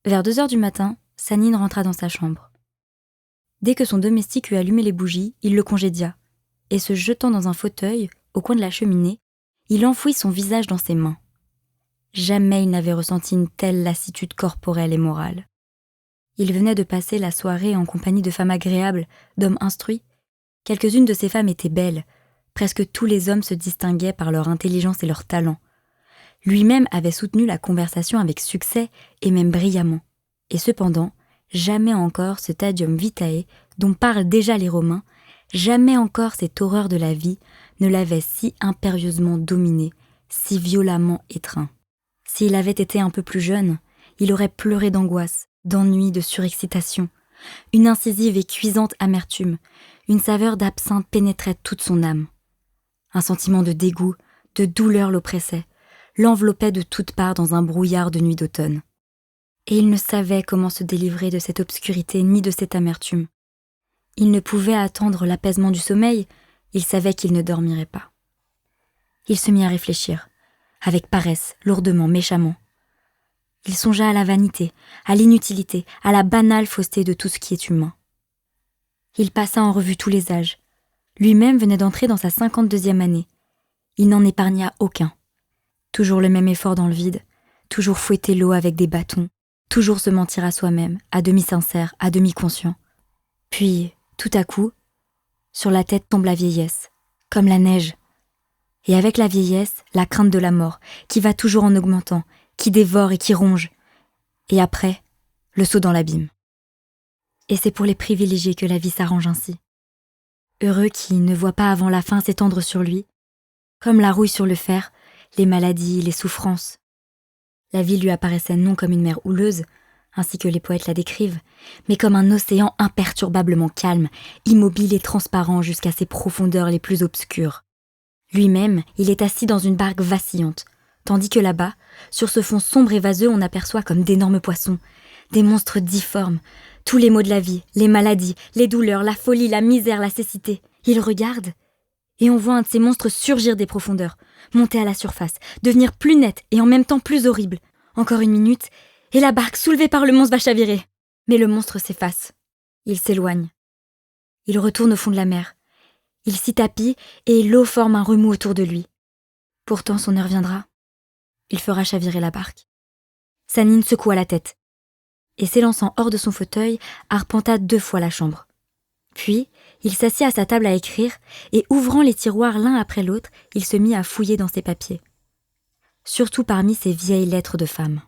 Vers 2 heures du matin, Sanine rentra dans sa chambre. Dès que son domestique eut allumé les bougies, il le congédia, et se jetant dans un fauteuil, au coin de la cheminée, il enfouit son visage dans ses mains. Jamais il n'avait ressenti une telle lassitude corporelle et morale. Il venait de passer la soirée en compagnie de femmes agréables, d'hommes instruits. Quelques-unes de ces femmes étaient belles. Presque tous les hommes se distinguaient par leur intelligence et leur talent. Lui-même avait soutenu la conversation avec succès et même brillamment. Et cependant, jamais encore ce stadium vitae dont parlent déjà les Romains, jamais encore cette horreur de la vie ne l'avait si impérieusement dominé, si violemment étreint. S'il avait été un peu plus jeune, il aurait pleuré d'angoisse, d'ennui, de surexcitation. Une incisive et cuisante amertume, une saveur d'absinthe pénétrait toute son âme. Un sentiment de dégoût, de douleur l'oppressait, l'enveloppait de toutes parts dans un brouillard de nuit d'automne. Et il ne savait comment se délivrer de cette obscurité ni de cette amertume. Il ne pouvait attendre l'apaisement du sommeil, il savait qu'il ne dormirait pas. Il se mit à réfléchir, avec paresse, lourdement, méchamment. Il songea à la vanité, à l'inutilité, à la banale fausseté de tout ce qui est humain. Il passa en revue tous les âges. Lui-même venait d'entrer dans sa 52e année. Il n'en épargna aucun. Toujours le même effort dans le vide, toujours fouetter l'eau avec des bâtons, toujours se mentir à soi-même, à demi sincère, à demi conscient. Puis, tout à coup, sur la tête tombe la vieillesse, comme la neige. Et avec la vieillesse, la crainte de la mort, qui va toujours en augmentant, qui dévore et qui ronge. Et après, le saut dans l'abîme. Et c'est pour les privilégiés que la vie s'arrange ainsi. Heureux qui ne voient pas avant la fin s'étendre sur lui, comme la rouille sur le fer, les maladies, les souffrances. La vie lui apparaissait non comme une mer houleuse, ainsi que les poètes la décrivent, mais comme un océan imperturbablement calme, immobile et transparent jusqu'à ses profondeurs les plus obscures. Lui-même, il est assis dans une barque vacillante, tandis que là-bas, sur ce fond sombre et vaseux, on aperçoit comme d'énormes poissons, des monstres difformes, tous les maux de la vie, les maladies, les douleurs, la folie, la misère, la cécité. Il regarde, et on voit un de ces monstres surgir des profondeurs, monter à la surface, devenir plus net et en même temps plus horrible. Encore une minute, et la barque soulevée par le monstre va chavirer. Mais le monstre s'efface. Il s'éloigne. Il retourne au fond de la mer. Il s'y tapit et l'eau forme un remous autour de lui. Pourtant son heure viendra. Il fera chavirer la barque. Sanine secoua la tête et s'élançant hors de son fauteuil, arpenta 2 fois la chambre. Puis, il s'assit à sa table à écrire et ouvrant les tiroirs l'un après l'autre, il se mit à fouiller dans ses papiers. Surtout parmi ses vieilles lettres de femme.